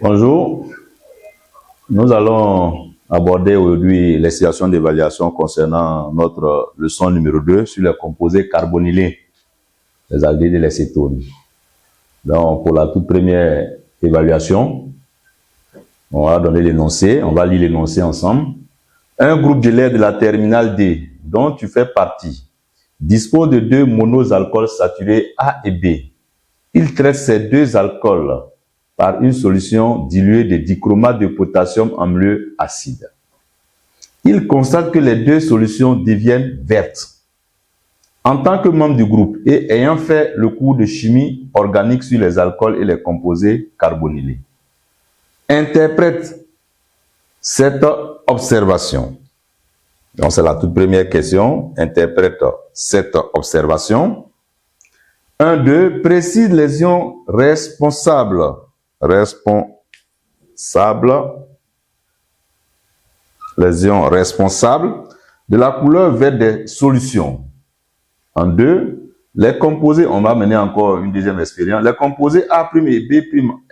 Bonjour, nous allons aborder aujourd'hui les situations d'évaluation concernant notre leçon numéro 2 sur les composés carbonylés, les aldéhydes et les cétones. Donc, pour la toute première évaluation, on va donner l'énoncé, on va lire l'énoncé ensemble. Un groupe d'élèves de la terminale D, dont tu fais partie, dispose de deux monoalcools saturés A et B. Il traite ces deux alcools par une solution diluée de dichromate de potassium en milieu acide. Il constate que les deux solutions deviennent vertes. En tant que membre du groupe et ayant fait le cours de chimie organique sur les alcools et les composés carbonylés, interprète cette observation. Donc, c'est la toute première question. Interprète cette observation. 1, 2. Précise les ions responsables de la couleur verte des solutions. En 2, les composés, on va mener encore une deuxième expérience, les composés A' et B'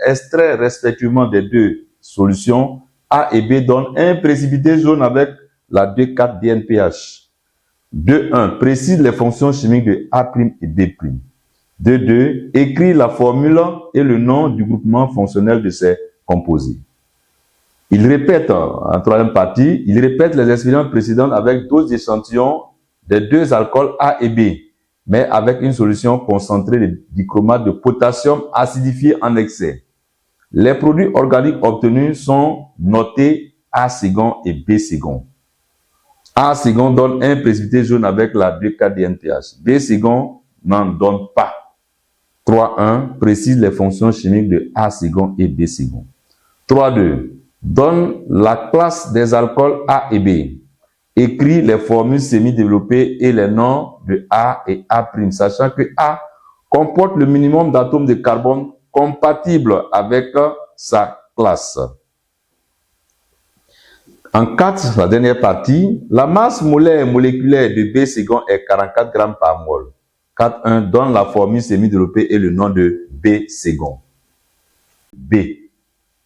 extraits respectivement des deux solutions A et B donnent un précipité jaune avec la 2,4-DNPH. 2.1. Précise les fonctions chimiques de A' et B'. 2.2. Écrit la formule et le nom du groupement fonctionnel de ces composés. Il répète, en troisième partie, il répète les expériences précédentes avec 12 échantillons des deux alcools A et B, mais avec une solution concentrée de dichromate de potassium acidifié en excès. Les produits organiques obtenus sont notés A second et B second. A second donne un précipité jaune avec la 2,4-DNPH. B second n'en donne pas. 3.1 précise les fonctions chimiques de A second et B second. 3.2 donne la classe des alcools A et B. Écrit les formules semi-développées et les noms de A et A', sachant que A comporte le minimum d'atomes de carbone compatible avec sa classe. En 4, la dernière partie, la masse molaire moléculaire de B second est 44 grammes par mol. 4.1 donne la formule semi-développée et le nom de B second. B.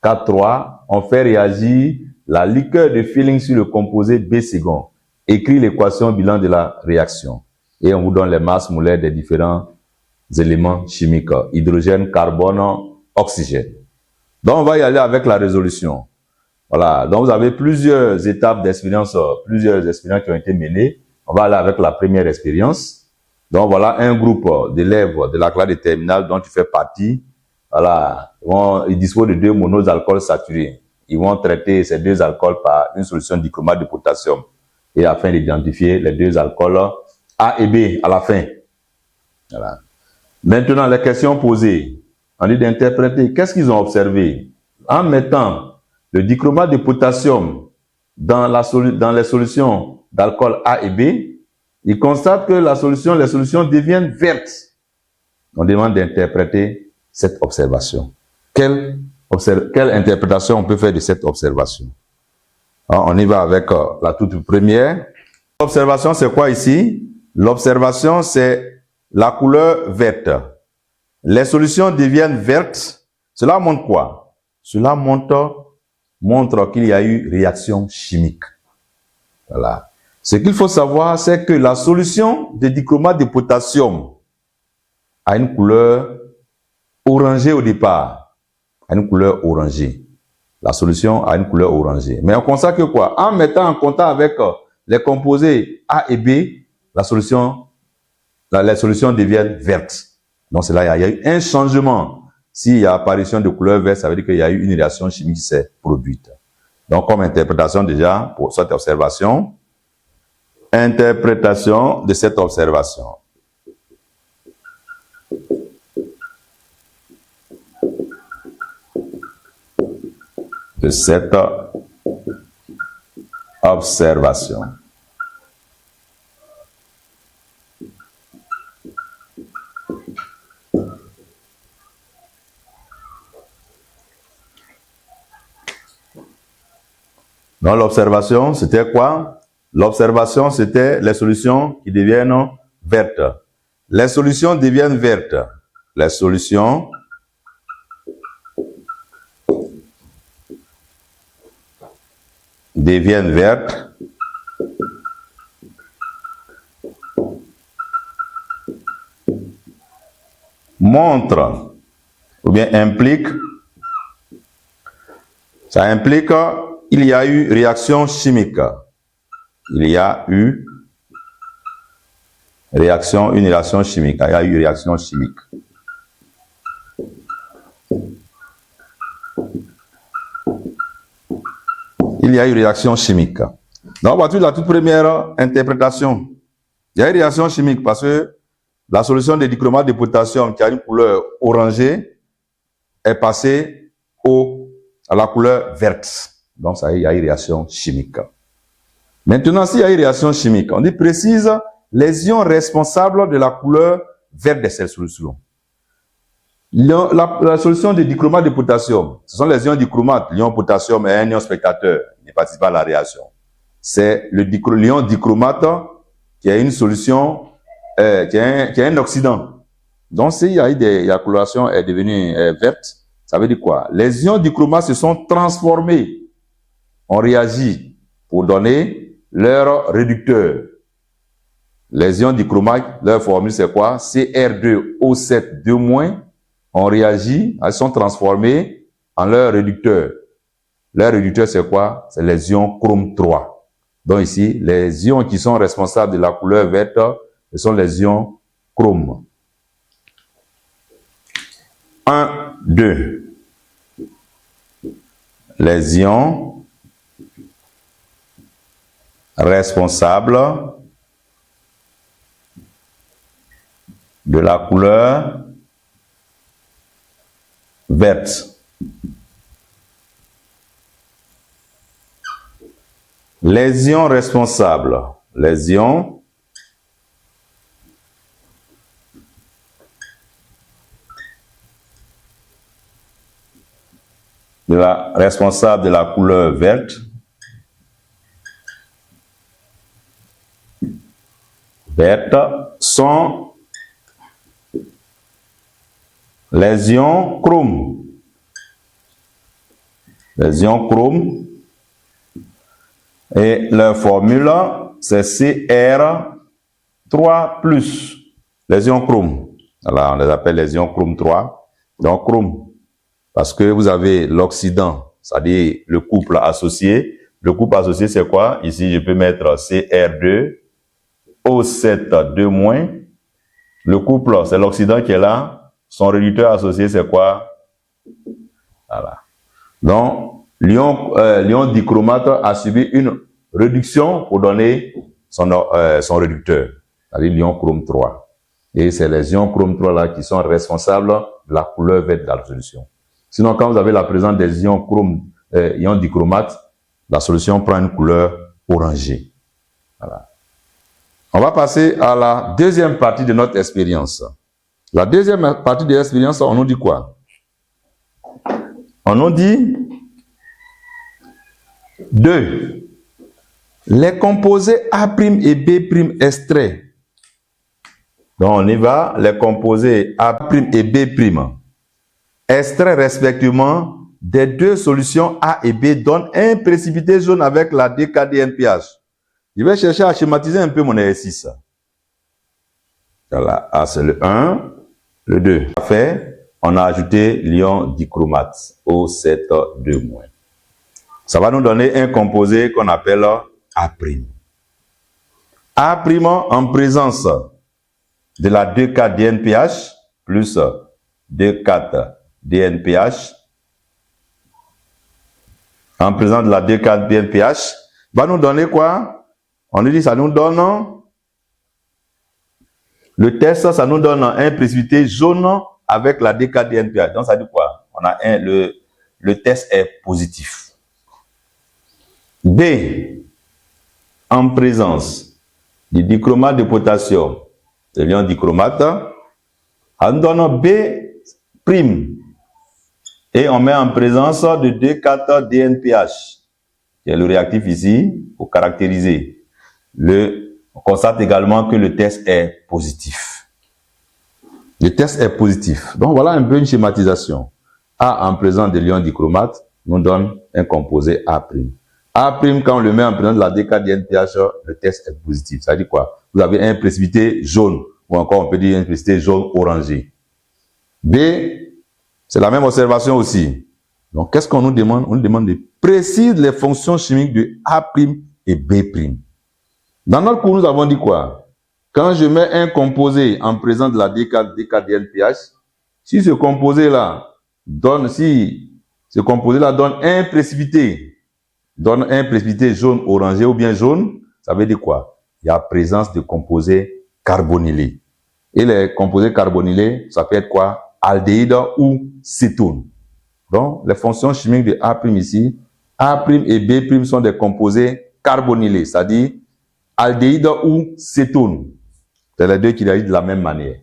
4.3, on fait réagir la liqueur de Feeling sur le composé B second. Écrit l'équation bilan de la réaction. Et on vous donne les masses molaires des différents éléments chimiques. Hydrogène, carbone, oxygène. Donc on va y aller avec la résolution. Voilà. Donc vous avez plusieurs étapes d'expérience, plusieurs expériences qui ont été menées. On va aller avec la première expérience. Donc voilà un groupe d'élèves de la classe de terminale dont tu fais partie. Voilà, ils disposent de deux monoalcools saturés. Ils vont traiter ces deux alcools par une solution de dichromate de potassium et afin d'identifier les deux alcools A et B à la fin. Voilà. Maintenant, les questions posées. On dit d'interpréter. Qu'est-ce qu'ils ont observé? En mettant le dichromate de potassium dans les solutions d'alcool A et B, ils constatent que les solutions deviennent vertes. On demande d'interpréter cette observation. Quelle interprétation on peut faire de cette observation? Alors, on y va avec la toute première. L'observation, c'est quoi ici? L'observation, c'est la couleur verte. Les solutions deviennent vertes. Cela montre quoi? Cela montre qu'il y a eu réaction chimique. Voilà. Ce qu'il faut savoir, c'est que la solution de dichromate de potassium a une couleur orangée au départ. A une couleur orangée. La solution a une couleur orangée. Mais on constate que quoi? En mettant en contact avec les composés A et B, les solutions deviennent vertes. Donc c'est là, il y a eu un changement. S'il y a apparition de couleur verte, ça veut dire qu'il y a eu une réaction chimique qui s'est produite. Donc comme interprétation déjà, pour cette observation, interprétation de cette observation. De cette observation. Donc l'observation, c'était quoi? L'observation, c'était les solutions qui deviennent vertes. Les solutions deviennent vertes. Les solutions deviennent vertes. Montre ou bien implique, ça implique il y a eu réaction chimique. Il y a eu une réaction chimique. Il y a eu réaction chimique. Il y a eu réaction chimique. Donc, à partir de la toute première interprétation, il y a eu réaction chimique parce que la solution de dichromate de potassium qui a une couleur orangée est passée à la couleur verte. Donc, ça, il y a eu réaction chimique. Maintenant, s'il y a eu réaction chimique, on dit précise les ions responsables de la couleur verte de cette solution. La solution de dichromate de potassium, ce sont les ions dichromate. L'ion potassium est un ion spectateur, il ne participe pas à la réaction. C'est l'ion dichromate qui a une solution, qui a un oxydant. Donc, s'il y a eu la coloration est devenue verte, ça veut dire quoi? Les ions dichromate se sont transformés. On réagit pour donner leur réducteur. Les ions dichromate, leur formule c'est quoi? Cr2O7 2-. On réagit, elles sont transformées en leur réducteur. Leur réducteur c'est quoi? C'est les ions chrome 3. Donc ici, les ions qui sont responsables de la couleur verte, ce sont les ions chrome. 1, 2. Les ions responsables de la couleur verte. Les ions responsables, les ions responsables de la couleur verte sont les ions chrome. Les ions chrome. Et leur formule, c'est Cr3+. Les ions chrome. Alors, on les appelle les ions chrome 3. Donc, chrome, parce que vous avez l'oxydant, c'est-à-dire le couple associé. Le couple associé, c'est quoi? Ici, je peux mettre Cr2O7 2-. Le couple, c'est l'oxydant qui est là. Son réducteur associé, c'est quoi? Voilà. Donc, l'ion dichromate a subi une réduction pour donner son réducteur, c'est-à-dire l'ion chrome 3. Et c'est les ions chrome 3 là qui sont responsables de la couleur verte de la solution. Sinon, quand vous avez la présence des ions dichromate, la solution prend une couleur orangée. Voilà. On va passer à la deuxième partie de notre expérience. La deuxième partie de l'expérience, on nous dit quoi? On nous dit 2. Les composés A' et B' extraits. Donc on y va, les composés A' et B' extraits respectivement des deux solutions A et B donnent un précipité jaune avec la DKDNPH. Je vais chercher à schématiser un peu mon exercice. Voilà, A c'est le 1, le 2. Fait. On a ajouté l'ion dichromate, O7 2-. Ça va nous donner un composé qu'on appelle A'. A' en présence de la 2,4-DNPH plus 2,4-DNPH. En présence de la 2,4-DNPH, va nous donner quoi? On nous dit ça nous donne le test, ça nous donne un précipité jaune avec la DKDNPH. Donc, ça dit quoi? On a le test est positif. B, en présence du dichromate de potassium, c'est l'ion dichromate, on donne B', et on met en présence de 2,4-DNPH, qui est le réactif ici, pour caractériser. On constate également que le test est positif. Le test est positif. Donc, voilà un peu une schématisation. A en présence de l'ion dichromate nous donne un composé A'. A', quand on le met en présence de la DKDNPH, le test est positif. Ça veut dire quoi? Vous avez un précipité jaune, ou encore on peut dire un précipité jaune orangé. B, c'est la même observation aussi. Donc, qu'est-ce qu'on nous demande? On nous demande de préciser les fonctions chimiques de A' et B'. Dans notre cours, nous avons dit quoi? Quand je mets un composé en présence de la DKDNPH, si ce composé-là donne un précipité, jaune, orangé ou bien jaune, ça veut dire quoi? Il y a présence de composés carbonylés. Et les composés carbonylés, ça peut être quoi? Aldéhyde ou cétone. Donc, les fonctions chimiques de A' ici, A' et B' sont des composés carbonylés, c'est-à-dire aldéhyde ou cétone. C'est les deux qui réagissent de la même manière.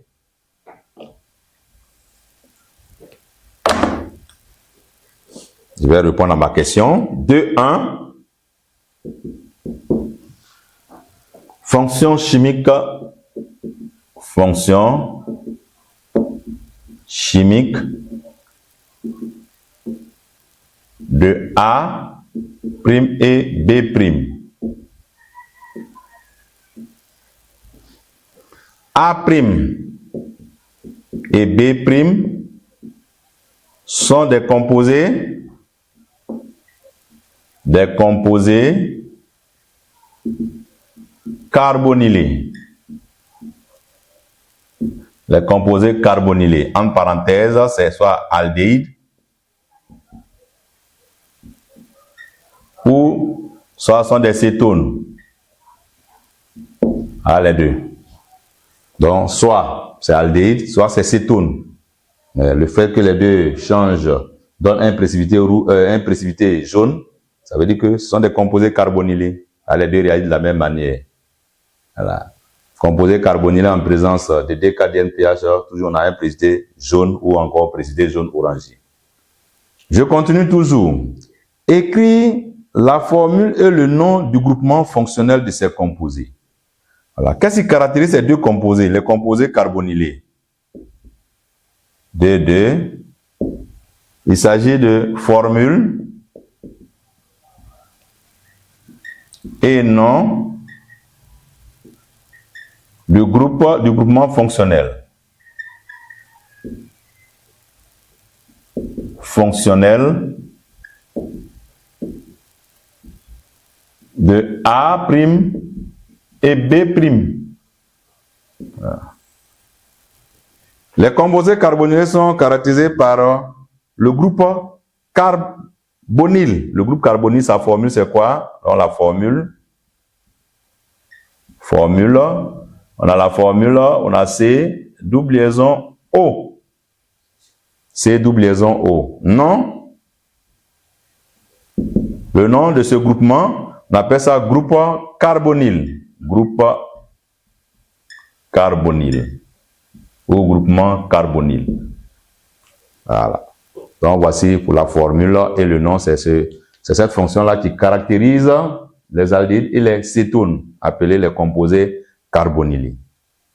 Je vais répondre à ma question. 2.1. Fonction chimique de A' et B'. A' et B' sont des composés carbonylés. Les composés carbonylés, en parenthèse, c'est soit aldéhyde ou soit sont des cétones. Les deux. Donc, soit c'est aldéhyde, soit c'est cétone. Le fait que les deux changent, donnent un précipité jaune, ça veut dire que ce sont des composés carbonylés. Les deux réagissent de la même manière. Voilà. Composés carbonylés en présence de DKDNPH, toujours on a un précipité jaune ou encore précipité jaune orangé. Je continue toujours. Écris la formule et le nom du groupement fonctionnel de ces composés. Voilà. Qu'est-ce qui caractérise ces deux composés, les composés carbonylés? 2. Il s'agit de formule et nom du groupement fonctionnel. De A' et B'. Voilà. Les composés carbonylés sont caractérisés par le groupe carbonyle. Le groupe carbonyle, sa formule, c'est quoi? Donc, la formule, on a la formule, on a C, double liaison O. C, double liaison O. Non. Le nom de ce groupement, on appelle ça groupe carbonyle. Groupe carbonyle. Ou groupement carbonyle. Voilà. Donc, voici pour la formule et le nom, c'est cette fonction-là qui caractérise les aldéhydes et les cétones, appelés les composés carbonylés.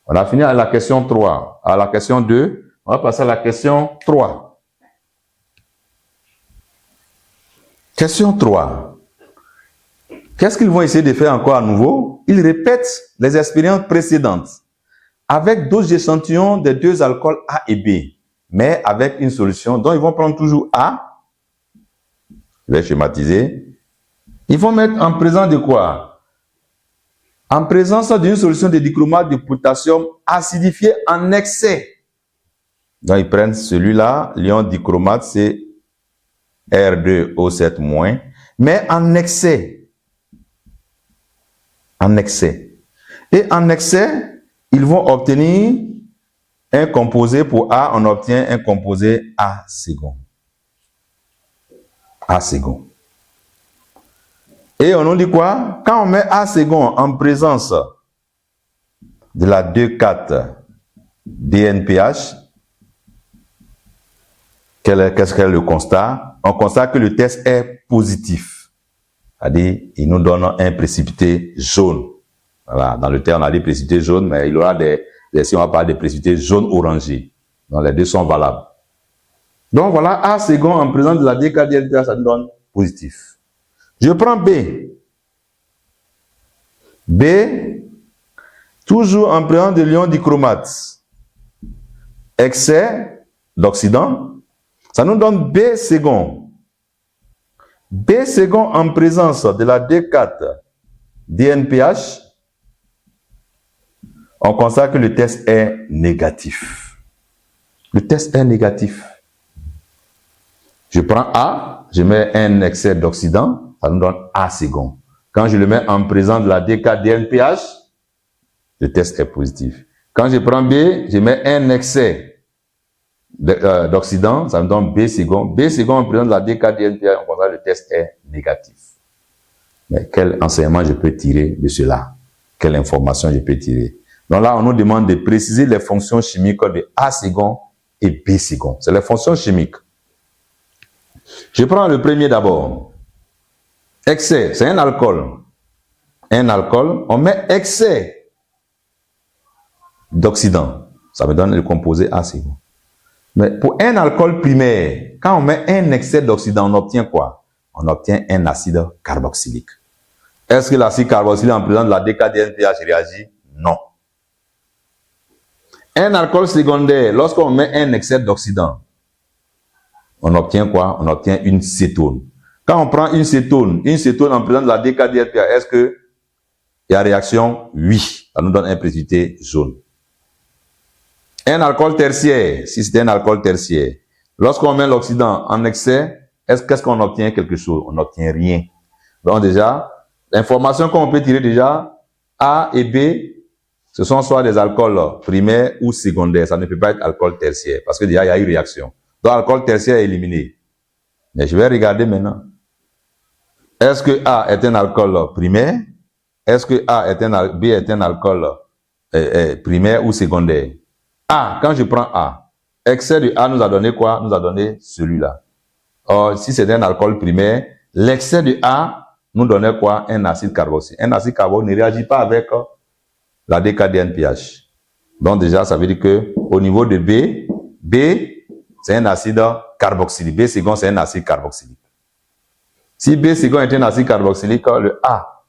On a fini à la question 3. À la question 2, on va passer à la question 3. Question 3. Qu'est-ce qu'ils vont essayer de faire encore à nouveau? Ils répètent les expériences précédentes avec d'autres échantillons des deux alcools A et B, mais avec une solution. Donc, ils vont prendre toujours A. Je vais schématiser. Ils vont mettre en présence de quoi? En présence d'une solution de dichromate de potassium acidifié en excès. Donc, ils prennent celui-là, l'ion dichromate, c'est R2O7-, mais en excès. En excès. Et en excès, ils vont obtenir un composé. Pour A, on obtient un composé A second. A second. Et on nous dit quoi? Quand on met A second en présence de la 2,4 DNPH, qu'est-ce qu'est le constat? On constate que le test est positif. C'est-à-dire, il nous donne un précipité jaune. Voilà, dans le terme, on a dit précipité jaune, mais il y aura si on va parler de précipité jaune-orangé. Donc, les deux sont valables. Donc, voilà, A second en présence de la DKDNPH, ça nous donne positif. Je prends B. B, toujours en présence de l'ion dichromate. Excès d'oxydant, ça nous donne B second. B second en présence de la D4 DNPH, on constate que le test est négatif. Le test est négatif. Je prends A, je mets un excès d'oxydant, ça nous donne A second. Quand je le mets en présence de la D4 DNPH, le test est positif. Quand je prends B, je mets un excès d'oxydant, ça me donne B second. B second en présence de la D4 DNPH, on constate que le test est négatif. Mais quel enseignement je peux tirer de cela? Quelle information je peux tirer? Donc là, on nous demande de préciser les fonctions chimiques de A second et B second. C'est les fonctions chimiques. Je prends le premier d'abord. Excès, c'est un alcool. Un alcool, on met excès d'oxydant. Ça me donne le composé A second. Mais pour un alcool primaire, quand on met un excès d'oxydant, on obtient quoi? On obtient un acide carboxylique. Est-ce que l'acide carboxylique en présence de la DKDNPH réagit? Non. Un alcool secondaire, lorsqu'on met un excès d'oxydant, on obtient quoi? On obtient une cétone. Quand on prend une cétone en présence de la DKDNPH, est-ce que il y a réaction? Oui. Ça nous donne un précipité jaune. Un alcool tertiaire, si c'est un alcool tertiaire, lorsqu'on met l'oxydant en excès, qu'est-ce qu'on obtient? Quelque chose? On n'obtient rien. Donc déjà, l'information qu'on peut tirer déjà, A et B, ce sont soit des alcools primaires ou secondaires. Ça ne peut pas être alcool tertiaire, parce que déjà, il y a eu réaction. Donc, alcool tertiaire est éliminé. Mais je vais regarder maintenant. Est-ce que A est un alcool primaire? Est-ce que B est un alcool primaire ou secondaire? A, quand je prends A, excès de A nous a donné quoi? Nous a donné celui-là. Or, si c'est un alcool primaire, l'excès de A nous donnait quoi? Un acide carboxylique. Un acide carboxylique ne réagit pas avec la DKDNPH. Donc déjà, ça veut dire que au niveau de B, c'est un acide carboxylique. B second, c'est un acide carboxylique. Si B second est un acide carboxylique, le A,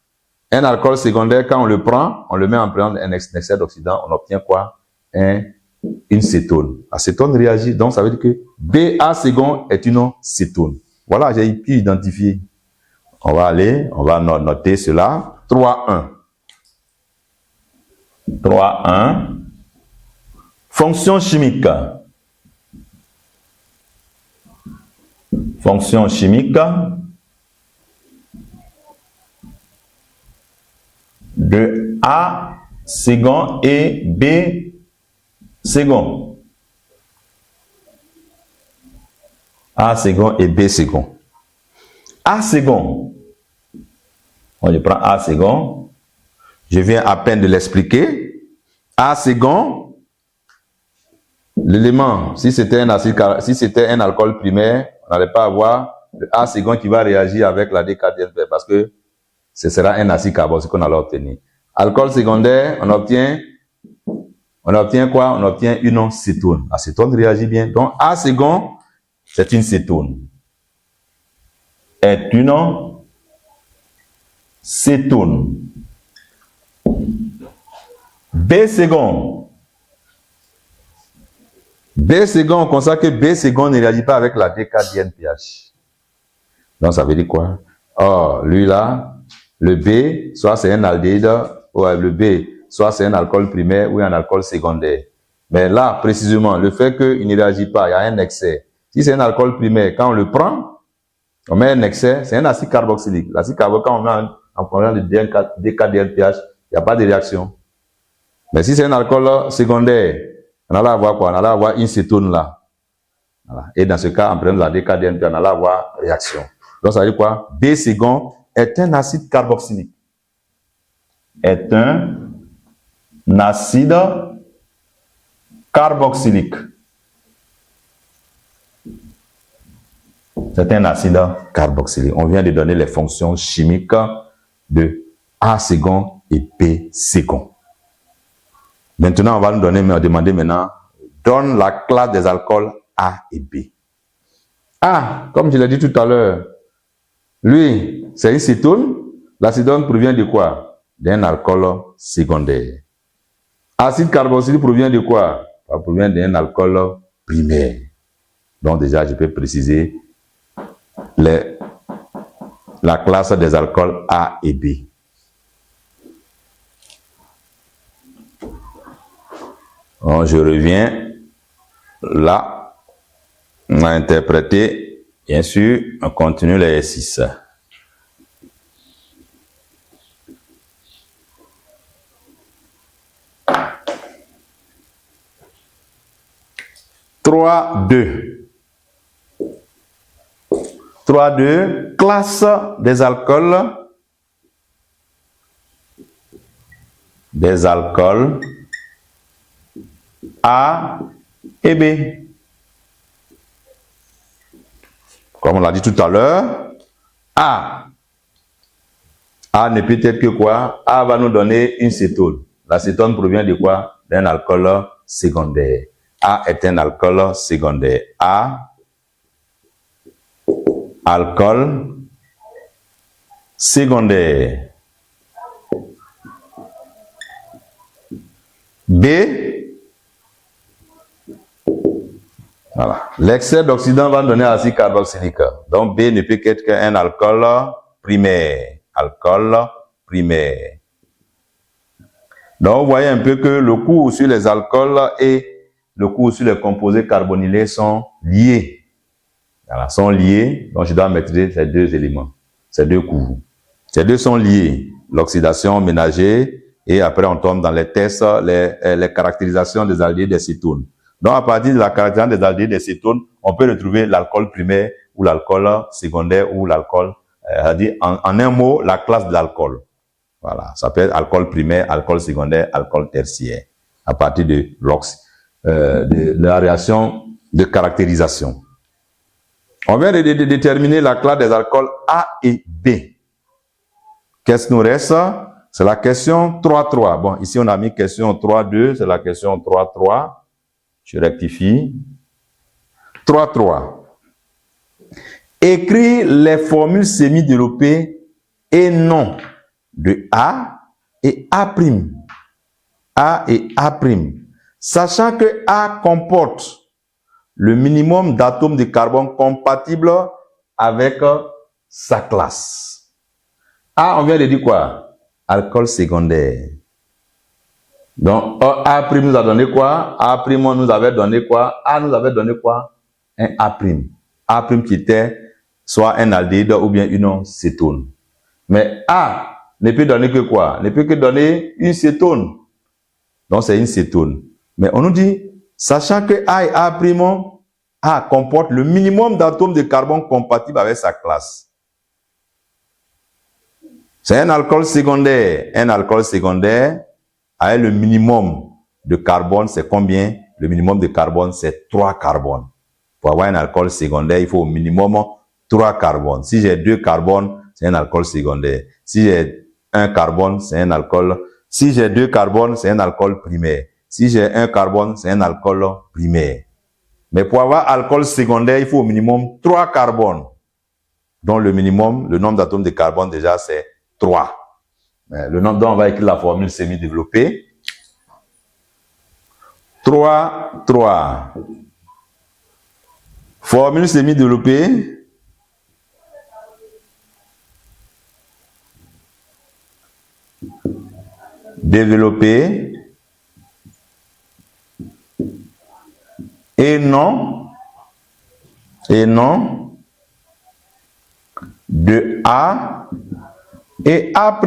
un alcool secondaire, quand on le prend, on le met en présence d'un excès d'oxydant, on obtient quoi? Une cétone. La cétone réagit, donc ça veut dire que BA second est une cétone. Voilà, j'ai pu identifier. On va noter cela. 3.1. 3.1. Fonction chimique. Fonction chimique de A second et B second. A second et B second. A second. Je prends A second. Je viens à peine de l'expliquer. A second. L'élément, si c'était un alcool primaire, on n'allait pas avoir le A second qui va réagir avec la DKDNP parce que ce sera un acide carboxylique qu'on allait obtenir. Alcool secondaire, on obtient quoi? On obtient une cétone. La cétone réagit bien. Donc, A second, c'est une cétone. Est une cétone. B second. B second, on constate que B second ne réagit pas avec la DKDNPH. Donc, ça veut dire quoi? Or, lui là, le B, soit c'est un aldéhyde, ou le B, soit c'est un alcool primaire ou un alcool secondaire. Mais là, précisément, le fait qu'il ne réagit pas, il y a un excès. Si c'est un alcool primaire, quand on le prend, on met un excès, c'est un acide carboxylique. L'acide carboxylique, quand on met en prenant le DKDNPH, il n'y a pas de réaction. Mais si c'est un alcool secondaire, on allait avoir quoi? On allait avoir une cétone là. Voilà. Et dans ce cas, en prenant la DKDNPH, on allait avoir réaction. Donc, ça veut dire quoi? B second est un acide carboxylique. Est un acide carboxylique. C'est un acide carboxylique. On vient de donner les fonctions chimiques de A second et B second. Maintenant, on va nous demander maintenant, donne la classe des alcools A et B. A, comme je l'ai dit tout à l'heure, Lui, c'est une cétone. L'acétone provient de quoi? D'un alcool secondaire. Acide carboxylique provient de quoi? Ça provient d'un alcool primaire. Donc déjà, je peux préciser la classe des alcools A et B. Donc, je reviens là. On a interprété, bien sûr, on continue l'exercice. Trois, deux. 3.2, classe des alcools A et B. Comme on l'a dit tout à l'heure, A ne peut être que quoi? A va nous donner une cétone. La cétone provient de quoi? D'un alcool secondaire. A est un alcool secondaire. A, alcool secondaire. B, voilà. L'excès d'oxydant va donner acide carboxylique. Donc B ne peut qu'être qu'un alcool primaire. Alcool primaire. Donc vous voyez un peu que le cours sur les alcools et le cours sur les composés carbonylés sont liés. Voilà, sont liés, donc je dois maîtriser ces deux éléments, ces deux cours. Ces deux sont liés, l'oxydation ménagère, et après on tombe dans les tests, les caractérisations des aldéhydes des cétones. Donc à partir de la caractérisation des aldéhydes des cétones, on peut retrouver l'alcool primaire ou l'alcool secondaire ou l'alcool, en un mot, la classe de l'alcool. Voilà, ça peut être alcool primaire, alcool secondaire, alcool tertiaire, à partir de la réaction de caractérisation. On vient de déterminer la classe des alcools A et B. Qu'est-ce qui nous reste? C'est la question 3.3. Bon, ici on a mis question 3.2, c'est la question 3.3. Je rectifie. 3.3. Écris les formules semi-développées et non de A et A'. A et A'. Sachant que A comporte le minimum d'atomes de carbone compatibles avec sa classe. A, on vient de dire quoi? Alcool secondaire. Donc, A' nous a donné quoi? A' nous avait donné quoi? A nous avait donné quoi? Un A'. A' qui était soit un aldéhyde ou bien une cétone. Mais A ne peut donner que quoi? Ne peut que donner une cétone. Donc, c'est une cétone. Mais on nous dit, sachant que A et A' comporte le minimum d'atomes de carbone compatibles avec sa classe. C'est un alcool secondaire. Un alcool secondaire avec le minimum de carbone, c'est combien? Le minimum de carbone, c'est 3 carbones. Pour avoir un alcool secondaire, il faut au minimum 3 carbones. Si j'ai 2 carbones, c'est un alcool secondaire. Si j'ai 1 carbone, c'est un alcool. Si j'ai 2 carbones, c'est un alcool primaire. Si j'ai 1 carbone, c'est un alcool primaire. Mais pour avoir alcool secondaire, il faut au minimum 3 carbones. Donc le minimum, le nombre d'atomes de carbone déjà, c'est 3. Le nombre dont on va écrire la formule semi-développée. 3, 3. Formule semi-développée. Développée. Et non de A et A'.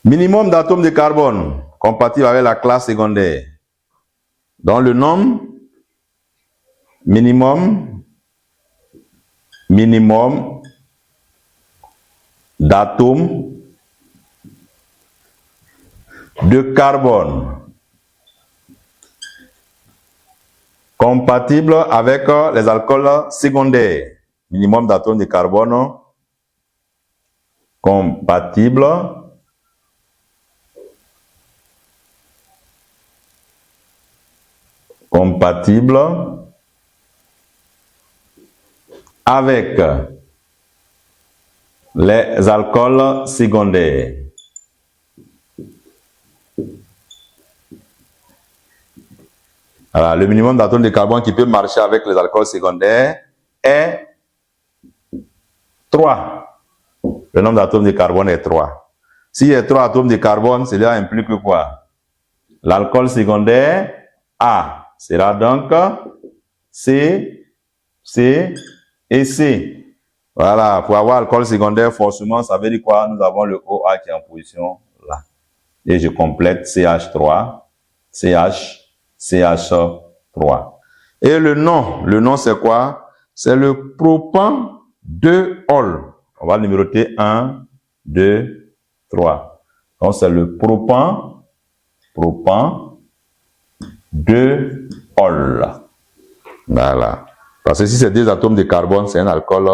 Minimum d'atomes de carbone compatible avec la classe secondaire. Dans le nombre minimum d'atomes de carbone compatible avec les alcools secondaires. Minimum d'atomes de carbone compatible avec les alcools secondaires. Alors, le minimum d'atomes de carbone qui peut marcher avec les alcools secondaires est 3. Le nombre d'atomes de carbone est 3. S'il y a 3 atomes de carbone, cela implique quoi? L'alcool secondaire A sera donc C, C et C. Voilà, pour avoir alcool secondaire, forcément, ça veut dire quoi? Nous avons le OA qui est en position là. Et je complète CH3, CH, CH3. Et le nom c'est quoi? C'est le propan 2-ol. On va numéroter 1, 2, 3. Donc c'est le propan 2-ol. Voilà. Parce que si c'est des atomes de carbone, c'est un alcool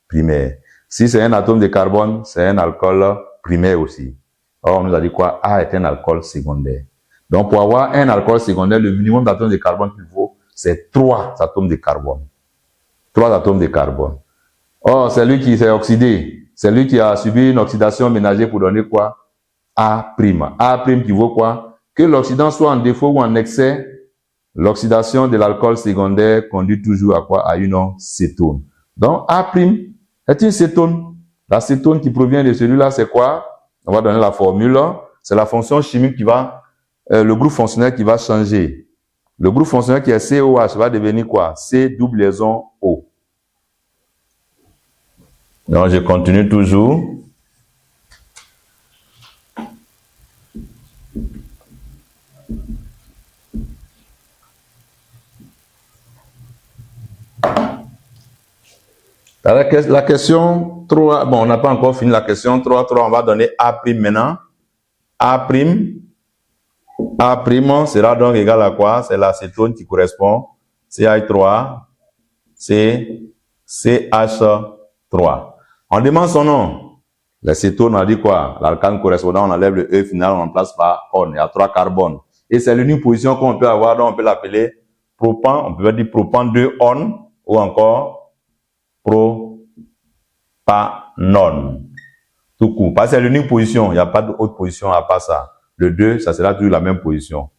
primaire. Si c'est un atome de carbone, c'est un alcool primaire aussi. Or, on nous a dit quoi? A est un alcool secondaire. Donc, pour avoir un alcool secondaire, le minimum d'atomes de carbone qu'il faut, c'est 3 atomes de carbone. 3 atomes de carbone. Or, c'est lui qui s'est oxydé. C'est lui qui a subi une oxydation ménagère pour donner quoi? A'. A' qui vaut quoi? Que l'oxydant soit en défaut ou en excès, l'oxydation de l'alcool secondaire conduit toujours à quoi? À une cétone. Donc, A' est une cétone. La cétone qui provient de celui-là, c'est quoi? On va donner la formule. C'est la fonction chimique qui va, le groupe fonctionnel qui va changer. Le groupe fonctionnel qui est COH va devenir quoi? C double liaison O. Donc, je continue toujours. La question 3, bon, on n'a pas encore fini la question 3, on va donner A' maintenant. A' sera donc égal à quoi? C'est l'acétone qui correspond. CH3, CH3. On demande son nom. L'acétone, on a dit quoi? L'alcane correspondant, on enlève le E final, on remplace par on. Il y a 3 carbones. Et c'est l'unique position qu'on peut avoir, donc on peut l'appeler propan, on peut dire propan 2 on, ou encore propanone. Tout court. Parce que c'est l'unique position, il n'y a pas d'autre position à part ça. Le 2, ça sera toujours la même position.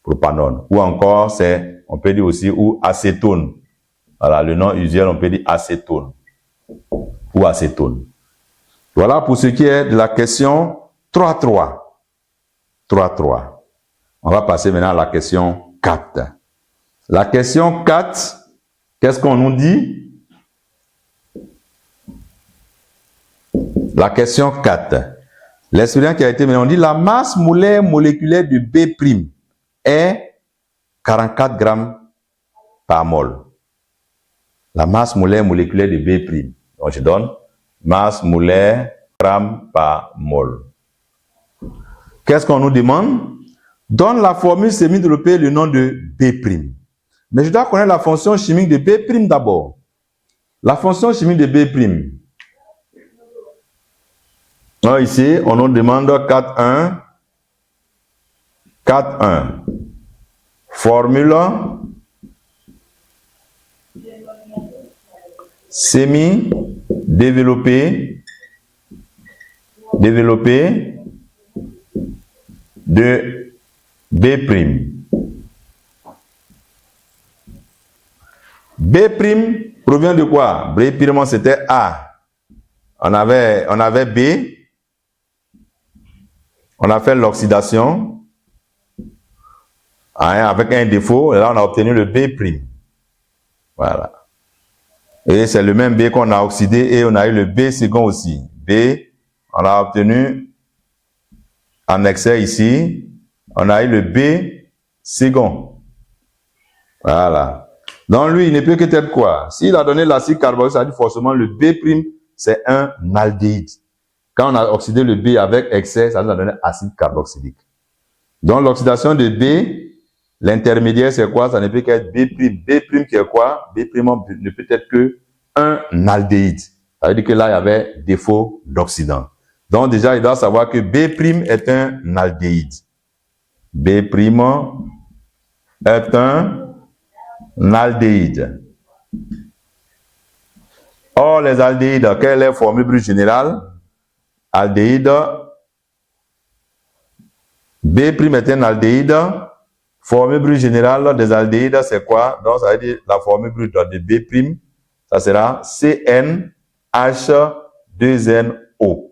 Propanone. Ou encore, c'est, on peut dire aussi, ou acétone. Voilà, le nom usuel, on peut dire acétone. Ou acétone. Voilà pour ce qui est de la question 3.3. 3.3. On va passer maintenant à la question 4. La question 4, qu'est-ce qu'on nous dit? La question 4. L'expérience qui a été menée, on dit la masse molaire moléculaire de B' est 44 grammes par mol. La masse molaire moléculaire de B'. Donc je donne masse molaire grammes par mol. Qu'est-ce qu'on nous demande? Donne la formule semi-développée le nom de B'. Mais je dois connaître la fonction chimique de B' d'abord. La fonction chimique de B'. Alors ici, on nous demande 4.1. 4.1. Formule semi-développée de B'. B' provient de quoi? B' c'était A. On avait B. On a fait l'oxydation avec un défaut, et là on a obtenu le B'. Voilà. Et c'est le même B qu'on a oxydé et on a eu le B second aussi. B, on a obtenu en excès ici, on a eu le B second. Voilà. Donc lui, il ne peut que être quoi? S'il a donné l'acide carbonique, ça dit forcément le B', c'est un aldéhyde. Quand on a oxydé le B avec excès, ça nous a donné acide carboxylique. Donc l'oxydation de B, l'intermédiaire c'est quoi? Ça ne peut qu'être B'. B' qui est quoi? B' ne peut être que un aldéhyde. Ça veut dire que là, il y avait défaut d'oxydant. Donc déjà, il doit savoir que B' est un aldéhyde. B' est un aldéhyde. Or, les aldéhydes, quelle est la formule brute générale? Aldéhyde, B' est un aldéhyde. Formule brute générale des aldéhydes, c'est quoi? Donc, ça veut dire la formule brute de B', ça sera CnH2nO.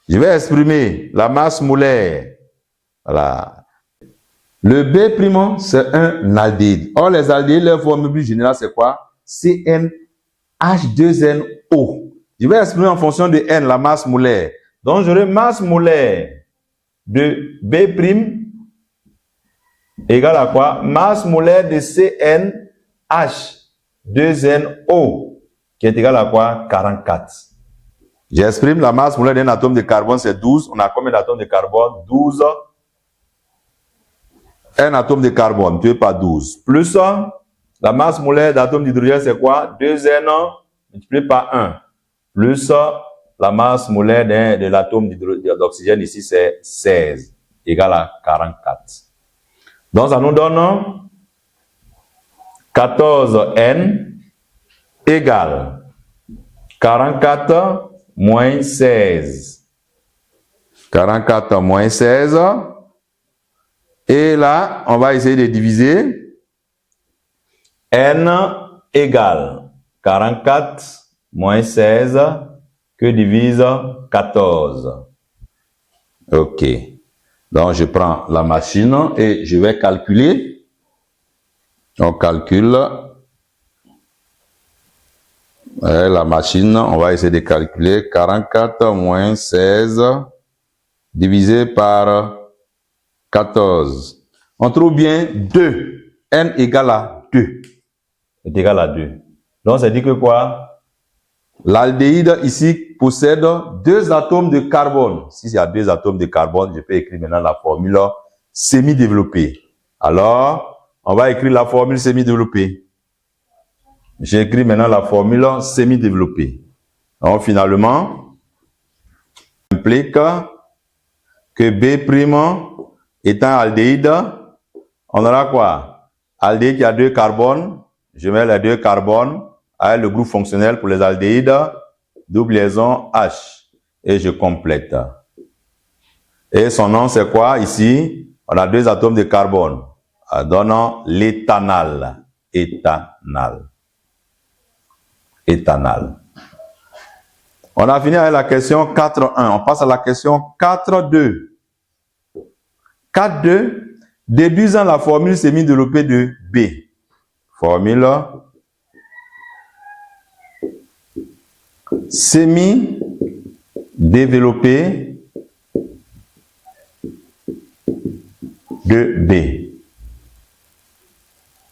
Je vais exprimer la masse molaire. Voilà. Le B', c'est un aldéhyde. Or, les aldéhydes, leur formule brute générale, c'est quoi? CnH2nO. Je vais exprimer en fonction de N, la masse molaire. Donc, j'aurai masse molaire de B' égale à quoi? Masse molaire de CnH2nO, qui est égale à quoi? 44. J'exprime la masse molaire d'un atome de carbone, c'est 12. On a combien d'atomes de carbone? 12. Un atome de carbone, tué par 12. Plus la masse molaire d'atome d'hydrogène, c'est quoi? 2N multiplié par 1. Plus la masse molaire de l'atome d'oxygène ici, c'est 16, égale à 44. Donc, ça nous donne 14N égale 44 moins 16. 44 moins 16. Et là, on va essayer de diviser. N égale 44 moins 16 que divise 14. OK. Donc, je prends la machine et je vais calculer. On calcule. La machine, on va essayer de calculer 44 moins 16 divisé par 14. On trouve bien 2. N égale à 2. Est égal à 2. Donc, ça dit que quoi? L'aldéhyde ici possède 2 atomes de carbone. Si il y a 2 atomes de carbone, je peux écrire maintenant la formule semi-développée. Alors, on va écrire la formule semi-développée. J'écris maintenant la formule semi-développée. Donc, finalement, implique que B' est un aldéhyde. On aura quoi? Aldéhyde qui a 2 carbones. Je mets les 2 carbones avec le groupe fonctionnel pour les aldéhydes. Double liaison H. Et je complète. Et son nom, c'est quoi? Ici, on a 2 atomes de carbone. Donnant l'éthanal. Éthanal. Éthanal. On a fini avec la question 4.1. On passe à la question 4.2. 4.2. Déduisant la formule semi-développée de B. Formule semi-développée de B.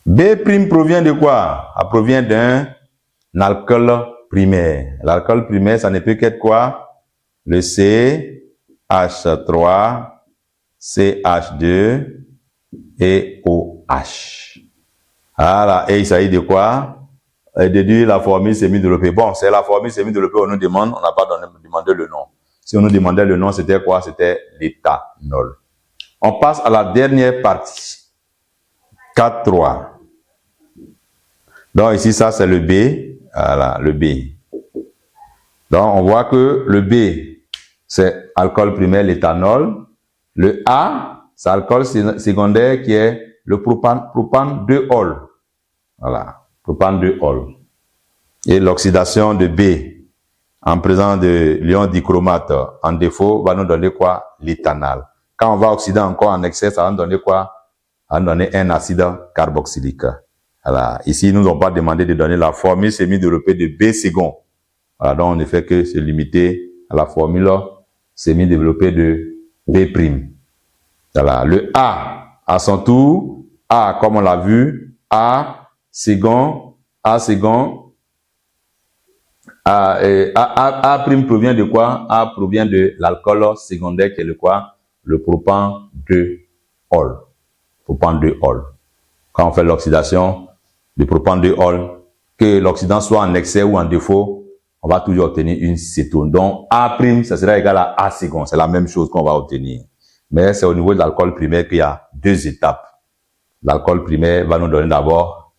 B' provient de quoi? Elle provient d'un alcool primaire. L'alcool primaire, ça ne peut qu'être quoi? Le CH3, CH2 et OH. Voilà, et il s'agit de quoi? Déduire la formule semi-développée. Bon, c'est la formule semi-développée, on nous demande, on n'a pas demandé le nom. Si on nous demandait le nom, c'était quoi? C'était l'éthanol. On passe à la dernière partie. 4.3. Donc ici, ça c'est le B. Voilà, le B. Donc on voit que le B, c'est alcool primaire, l'éthanol. Le A, c'est alcool secondaire qui est le propane 2-ol. Voilà, propane 2-ol. Et l'oxydation de B en présence de l'ion dichromate en défaut va nous donner quoi? L'éthanal. Quand on va oxyder encore en excès, ça va nous donner quoi? Ça va nous donner un acide carboxylique. Voilà. Ici, ils nous ont pas demandé de donner la formule semi-développée de B second. Voilà, donc on ne fait que se limiter à la formule semi-développée de B'. Voilà. Le A, à son tour, A, comme on l'a vu, A second, A provient de quoi? A provient de l'alcool secondaire qui est le quoi? Le propane 2-ol. Propane 2-ol. Quand on fait l'oxydation du propane 2-ol, que l'oxydant soit en excès ou en défaut, on va toujours obtenir une cétone. Donc, A', ça sera égal à A second. C'est la même chose qu'on va obtenir. Mais c'est au niveau de l'alcool primaire qu'il y a 2 étapes. L'alcool primaire va nous donner d'abord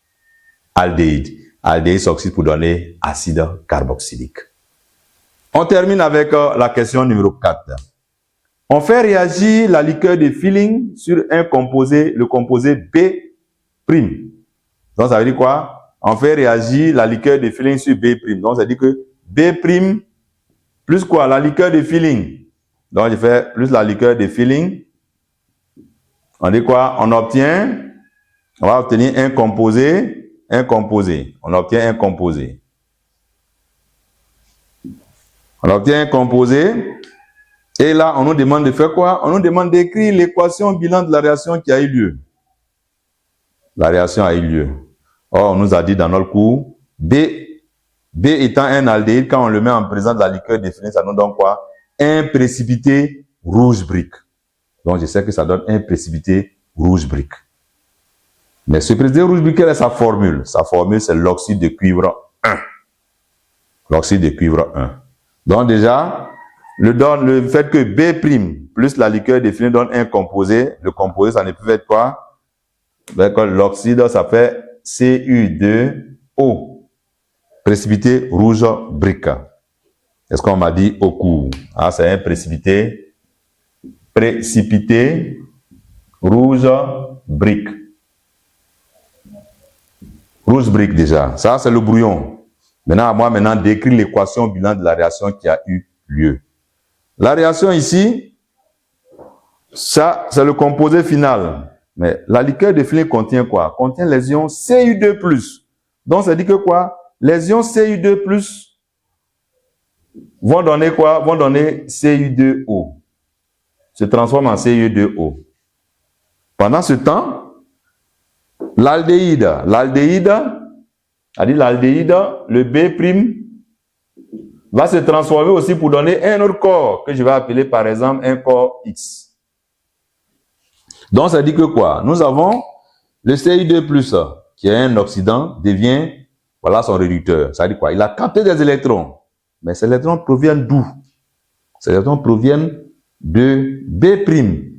aldéhyde. aldéhyde s'oxyde pour donner acide carboxylique. On termine avec la question numéro 4. On fait réagir la liqueur de Feeling sur un composé, le composé B'. Donc ça veut dire quoi? On fait réagir la liqueur de Feeling sur B'. Donc ça veut dire que B' plus quoi? La liqueur de Feeling. Donc je fais plus la liqueur de Feeling. On dit quoi? On va obtenir un composé. On obtient un composé. On obtient un composé. Et là, on nous demande de faire quoi? On nous demande d'écrire l'équation bilan de la réaction qui a eu lieu. La réaction a eu lieu. Or, on nous a dit dans notre cours, B étant un aldéhyde, quand on le met en présence de la liqueur définie, ça nous donne quoi? Un précipité rouge brique. Donc, je sais que ça donne un précipité rouge brique. Mais ce précipité rouge brique, quelle est sa formule? Sa formule, c'est l'oxyde de cuivre 1. L'oxyde de cuivre 1. Donc, déjà, le fait que B' plus la liqueur définie donne un composé. Le composé, ça ne peut être quoi? L'oxyde, ça fait Cu2O. Précipité rouge brique. Est-ce qu'on m'a dit au cours? Ah, c'est un précipité rouge brique. Rouge brique déjà. Ça, c'est le brouillon. Maintenant, à moi d'écrire l'équation bilan de la réaction qui a eu lieu. La réaction ici, ça, c'est le composé final. Mais la liqueur de Feeling contient quoi? Contient les ions Cu2+. Donc, ça dit que quoi? Les ions Cu2+, vont donner quoi? Vont donner Cu2O. Se transforme en Cu2O. Pendant ce temps, l'aldéhyde, le B' va se transformer aussi pour donner un autre corps que je vais appeler par exemple un corps X. Donc ça dit que quoi? Nous avons le Cu2+, qui est un oxydant, devient, voilà son réducteur. Ça dit quoi? Il a capté des électrons. Mais ces électrons proviennent d'où? Ces électrons proviennent de B'.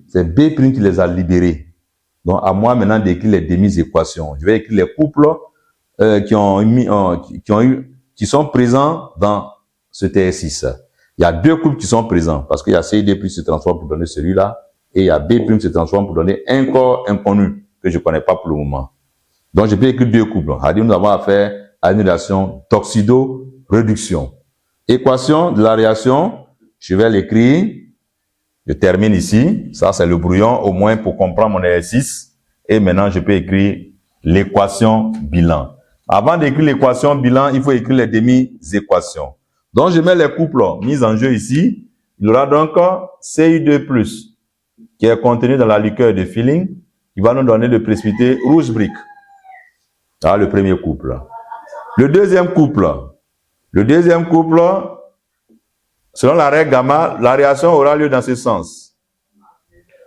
C'est B' qui les a libérés. Donc à moi maintenant d'écrire les demi-équations. Je vais écrire les couples qui sont présents dans ce TS6. Il y a deux couples qui sont présents parce qu'il y a Cu2+ qui se transforme pour donner celui-là et il y a B' qui se transforme pour donner un corps inconnu que je ne connais pas pour le moment. Donc je peux écrire deux couples. Nous avons affaire à une réaction d'oxydo-réduction. Équation de la réaction, je vais l'écrire. Je termine ici. Ça, c'est le brouillon, au moins pour comprendre mon exercice. Et maintenant, je peux écrire l'équation bilan. Avant d'écrire l'équation bilan, il faut écrire les demi-équations. Donc, je mets les couples mis en jeu ici. Il y aura donc Cu2+, qui est contenu dans la liqueur de Feeling, qui va nous donner le précipité rouge brique. Ah, le premier couple. Le deuxième couple, selon la règle gamma, la réaction aura lieu dans ce sens.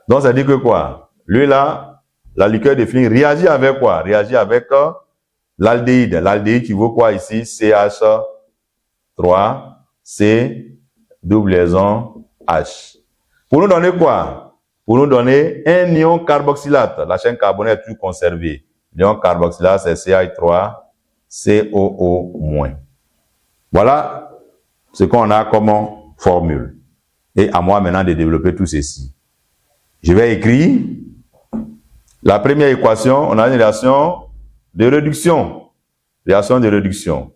Donc, ça dit que quoi? Lui, là, la liqueur de Feeling réagit avec quoi? Réagit avec l'aldéhyde. L'aldéhyde qui vaut quoi ici? CH3C double liaison H. Pour nous donner quoi? Pour nous donner un ion carboxylate. La chaîne carbonée est toujours conservée. L'ion carboxylate, c'est CH3COO-. Voilà ce qu'on a comme formule. Et à moi maintenant de développer tout ceci. Je vais écrire la première équation. On a une réaction de réduction. Réaction de réduction.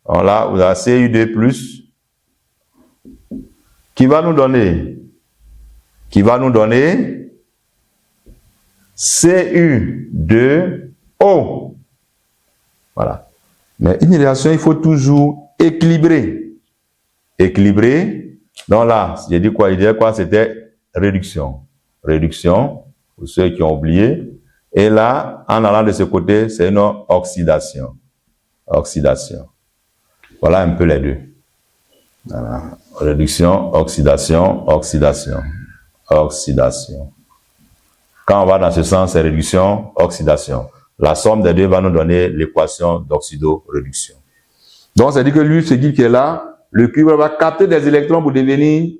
Alors là, vous avez Cu2+, qui va nous donner Cu2O. Voilà. Mais une réaction, il faut toujours équilibrer. Donc là, j'ai dit quoi? Il disait quoi? C'était réduction. Réduction, pour ceux qui ont oublié. Et là, en allant de ce côté, c'est une oxydation. Oxydation. Voilà un peu les deux. Voilà. Réduction, oxydation, oxydation. Oxydation. Quand on va dans ce sens, c'est réduction, oxydation. La somme des deux va nous donner l'équation d'oxydo-réduction. Donc, ça dit que lui, ce qui est là, le cuivre va capter des électrons pour devenir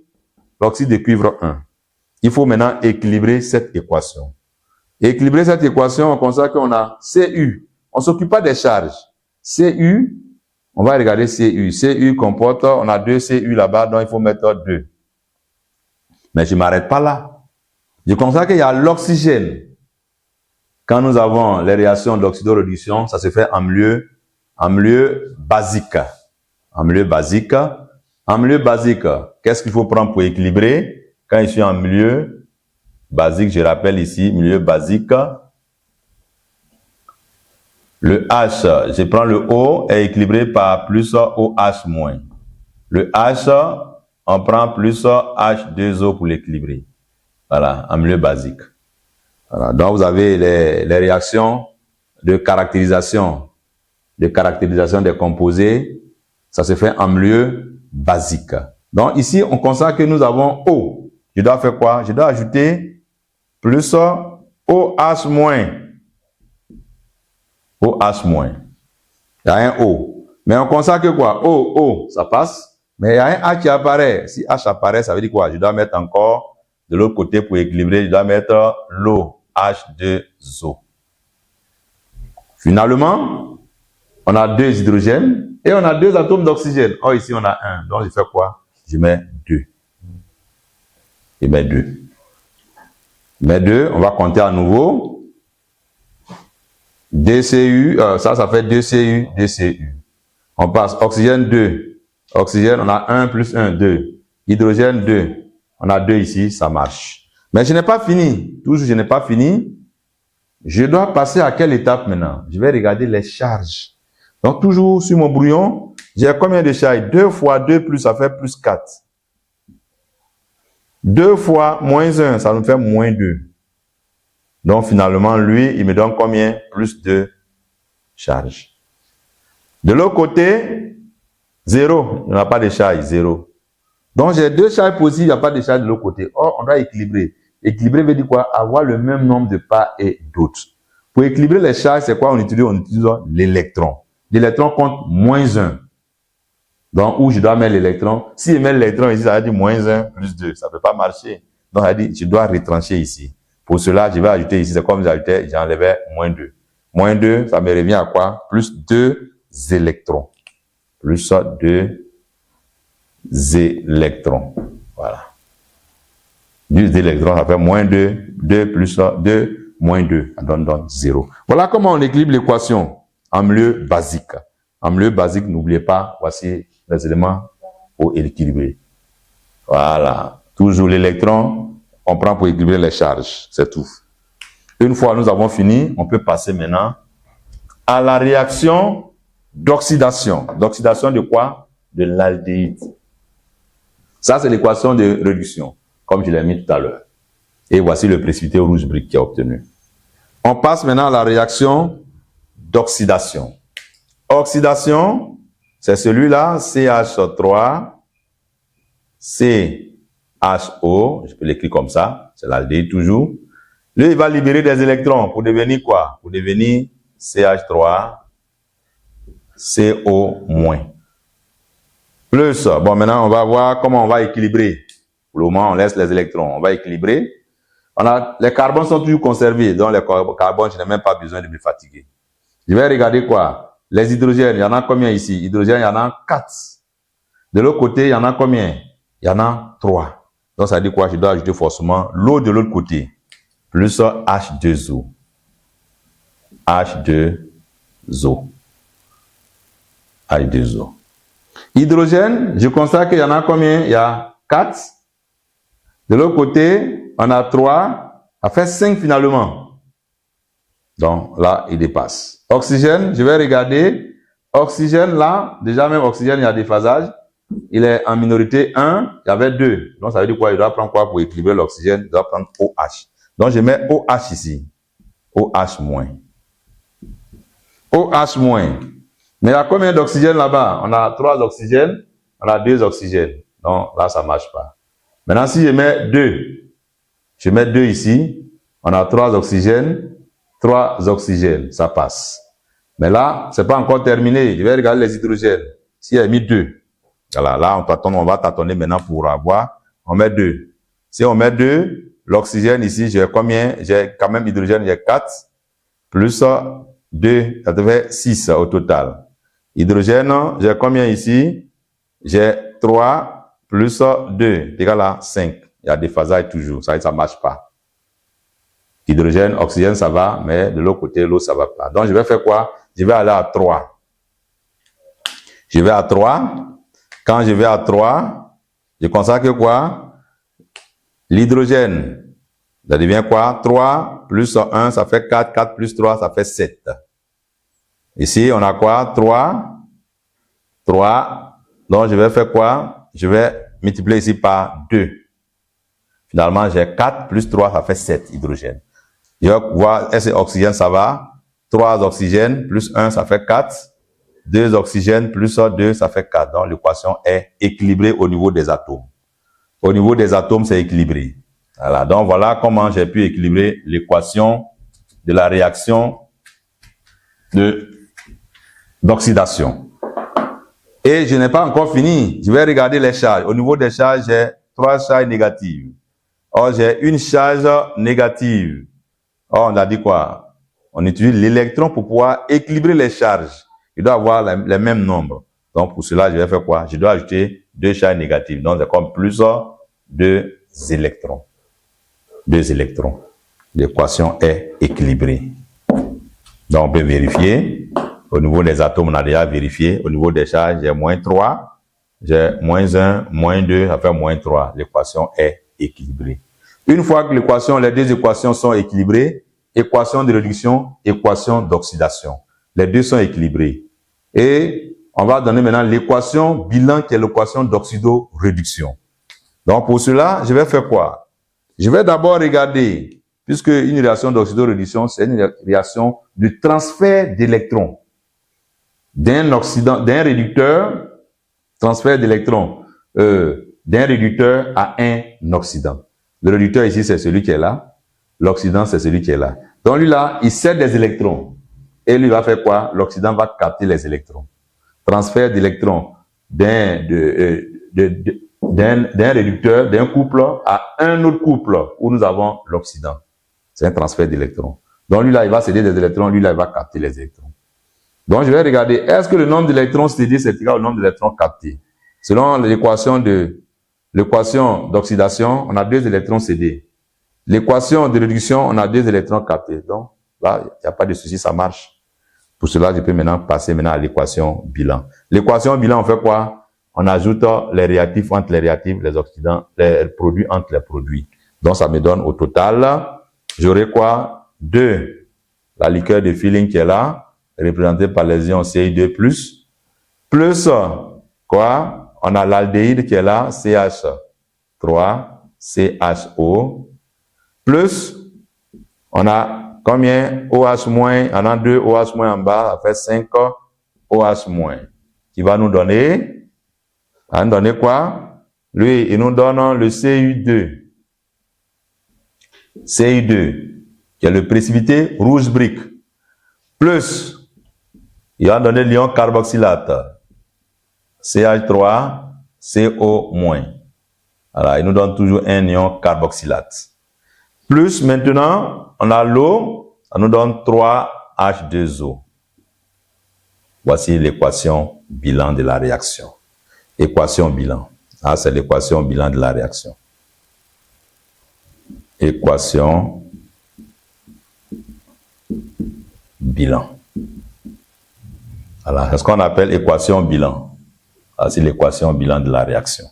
l'oxyde de cuivre 1. Il faut maintenant équilibrer cette équation. Équilibrer cette équation, on constate qu'on a Cu. On ne s'occupe pas des charges. Cu, on va regarder Cu. Cu comporte, on a 2 Cu là-bas, donc il faut mettre 2. Mais je ne m'arrête pas là. Je constate qu'il y a l'oxygène. Quand nous avons les réactions d'oxydoréduction, ça se fait en milieu basique. En milieu basique. En milieu basique, qu'est-ce qu'il faut prendre pour équilibrer? Quand je suis en milieu basique, je rappelle ici, milieu basique. Le H, je prends le O, est équilibré par plus OH moins. Le H, on prend plus H2O pour l'équilibrer. Voilà, en milieu basique. Voilà, donc vous avez les réactions de caractérisation des composés. Ça se fait en milieu basique. Donc ici, on constate que nous avons O. Je dois faire quoi? Je dois ajouter plus OH moins. OH moins. Il y a un O. Mais on constate que quoi? O, ça passe. Mais il y a un H qui apparaît. Si H apparaît, ça veut dire quoi? Je dois mettre encore de l'autre côté pour équilibrer. Je dois mettre l'eau, H2O. Finalement, on a 2 hydrogènes et on a 2 atomes d'oxygène. Oh, ici, on a 1. Donc, je fais quoi? Je mets 2. Je mets 2. Je mets 2. On va compter à nouveau. DCU, ça fait 2Cu, 2Cu. On passe oxygène 2. Oxygène, on a 1 plus 1, 2. Hydrogène 2. On a 2 ici, ça marche. Mais je n'ai pas fini. Toujours, je n'ai pas fini. Je dois passer à quelle étape maintenant? Je vais regarder les charges. Donc, toujours sur mon brouillon, j'ai combien de charges? 2 fois 2 plus, ça fait plus 4. 2 fois moins 1, ça nous fait moins 2. Donc, finalement, lui, il me donne combien? Plus de charges. De l'autre côté, 0. Il n'y a pas de charge, 0. Donc, j'ai 2 charges positives, il n'y a pas de charge de l'autre côté. Or, on doit équilibrer. Équilibrer veut dire quoi? Avoir le même nombre de parts et d'autres. Pour équilibrer les charges, c'est quoi? On utilise l'électron. L'électron compte moins 1. Donc, où je dois mettre l'électron? Si je mets l'électron ici, ça va dire moins 1 plus 2. Ça ne peut pas marcher. Donc, ça veut dire je dois retrancher ici. Pour cela, je vais ajouter ici, c'est comme j'ajoutais, j'enlevais moins 2. Moins 2, ça me revient à quoi? Plus 2 électrons. Plus 2 électrons. Voilà. 2 électrons, ça fait moins 2. 2 plus 2, moins 2. Ça donne donc 0. Voilà comment on équilibre l'équation en milieu basique. En milieu basique, n'oubliez pas, voici les éléments pour équilibrer. Voilà. Toujours l'électron, on prend pour équilibrer les charges. C'est tout. Une fois nous avons fini, on peut passer maintenant à la réaction d'oxydation. D'oxydation de quoi? De l'aldéhyde. Ça, c'est l'équation de réduction, comme je l'ai mis tout à l'heure. Et voici le précipité rouge brique qui est obtenu. On passe maintenant à la réaction d'oxydation. Oxydation, c'est celui-là, CH3, CHO, je peux l'écrire comme ça, c'est l'aldéhyde toujours. Lui, il va libérer des électrons pour devenir quoi? Pour devenir CH3, CO-. Plus, bon, maintenant, on va voir comment on va équilibrer. Pour le moment, on laisse les électrons. On va équilibrer. Les carbones sont toujours conservés. Donc, les carbones, je n'ai même pas besoin de me fatiguer. Je vais regarder quoi? Les hydrogènes, il y en a combien ici? Hydrogène, il y en a 4. De l'autre côté, il y en a combien? Il y en a 3. Donc, ça dit quoi? Je dois ajouter forcément l'eau de l'autre côté. Plus H2O. H2O. H2O. Hydrogène, je constate qu'il y en a combien? Il y a 4. De l'autre côté, on a 3. Ça fait 5 finalement. Donc là, il dépasse. Oxygène, je vais regarder. Oxygène, là, déjà même oxygène, il y a des phasages. Il est en minorité 1, il y avait 2. Donc ça veut dire quoi? Il doit prendre quoi pour équilibrer l'oxygène? Il doit prendre OH. Donc je mets OH ici. OH moins. OH moins. Mais il y a combien d'oxygène là-bas? On a 3 oxygènes, on a 2 oxygènes. Donc là, ça ne marche pas. Maintenant, si je mets 2, je mets 2 ici, on a 3 oxygènes, 3 oxygènes, ça passe. Mais là, ce n'est pas encore terminé. Je vais regarder les hydrogènes. Si j'ai mis 2, voilà, là, on va tâtonner maintenant pour avoir. On met 2. Si on met 2, l'oxygène ici, j'ai combien? J'ai quand même hydrogène, j'ai 4, plus 2, ça fait 6 au total. Hydrogène, j'ai combien ici? J'ai 3 plus 2 égale à 5. Il y a des phasages toujours, ça ne marche pas. Hydrogène, oxygène, ça va, mais de l'autre côté, l'eau, ça ne va pas. Donc, je vais faire quoi? Je vais aller à 3. Je vais à 3. Quand je vais à 3, je constate que quoi? L'hydrogène, ça devient quoi? 3 plus 1, ça fait 4. 4 plus 3, ça fait 7. Ici, on a quoi? 3. 3. Donc, je vais faire quoi? Je vais multiplier ici par 2. Finalement, j'ai 4 plus 3, ça fait 7 hydrogène. Je vais voir, est-ce que oxygène, ça va? 3 oxygènes plus 1, ça fait 4. 2 oxygènes plus 2, ça fait 4. Donc, l'équation est équilibrée au niveau des atomes. Au niveau des atomes, c'est équilibré. Voilà. Donc, voilà comment j'ai pu équilibrer l'équation de la réaction d'oxydation. Et je n'ai pas encore fini. Je vais regarder les charges. Au niveau des charges, j'ai 3 charges négatives. Or, j'ai une charge négative. Or, on a dit quoi? On utilise l'électron pour pouvoir équilibrer les charges. Il doit avoir les mêmes nombres. Donc, pour cela, je vais faire quoi? Je dois ajouter 2 charges négatives. Donc, c'est comme plus 2 électrons. 2 électrons. L'équation est équilibrée. Donc, on peut vérifier. Au niveau des atomes, on a déjà vérifié. Au niveau des charges, j'ai moins 3. J'ai moins 1, moins 2, ça fait moins 3. L'équation est équilibrée. Une fois que les deux équations sont équilibrées, équation de réduction, équation d'oxydation. Les deux sont équilibrés. Et on va donner maintenant l'équation bilan qui est l'équation d'oxydo-réduction. Donc pour cela, je vais faire quoi? Je vais d'abord regarder, puisque une réaction d'oxydo-réduction, c'est une réaction de transfert d'électrons. D'un réducteur, transfert d'électrons, d'un réducteur à un oxydant. Le réducteur ici, c'est celui qui est là. L'oxydant, c'est celui qui est là. Donc lui là, il cède des électrons. Et lui va faire quoi? L'oxydant va capter les électrons. Transfert d'électrons d'un réducteur, d'un couple à un autre couple où nous avons l'oxydant. C'est un transfert d'électrons. Donc lui là, il va céder des électrons, lui là, il va capter les électrons. Donc je vais regarder, est-ce que le nombre d'électrons cédés c'est égal au nombre d'électrons captés? Selon l'équation d'oxydation, on a 2 électrons cédés. L'équation de réduction, on a 2 électrons captés. Donc là, il n'y a pas de souci, ça marche. Pour cela, je peux maintenant passer à l'équation bilan. L'équation bilan, on fait quoi? On ajoute les réactifs entre les réactifs, les oxydants, les produits entre les produits. Donc ça me donne au total, j'aurai quoi? 2. La liqueur de Feeling qui est là, représentée par les ions CI2+, plus quoi? On a l'aldéhyde qui est là, CH3, CHO, on a combien? OH-, on a 2 OH- en bas, ça fait 5 OH-, qui va nous donner quoi? Lui, il nous donne le CU2. CU2, qui est le précipité rouge brique. Plus, il va donner l'ion carboxylate. CH3, CO-. Alors, il nous donne toujours un ion carboxylate. Plus, maintenant, on a l'eau, ça nous donne 3H2O. Voici l'équation bilan de la réaction. Équation bilan. Ah, c'est l'équation bilan de la réaction. Équation bilan. Voilà, c'est ce qu'on appelle équation bilan. C'est l'équation bilan de la réaction.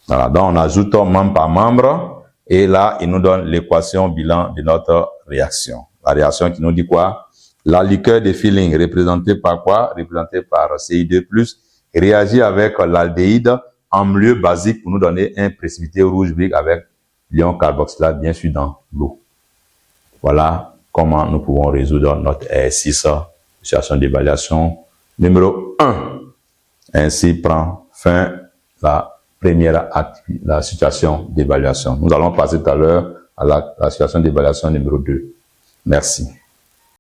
Voilà, donc on ajoute membre par membre et là, il nous donne l'équation bilan de notre réaction. La réaction qui nous dit quoi? La liqueur de Feeling, représentée par quoi? Représentée par CI2+, réagit avec l'aldéhyde en milieu basique pour nous donner un précipité rouge brique avec l'ion carboxylate, bien sûr, dans l'eau. Voilà comment nous pouvons résoudre notre exercice, situation d'évaluation numéro 1. Ainsi prend fin la situation d'évaluation. Nous allons passer tout à l'heure à la situation d'évaluation numéro 2. Merci.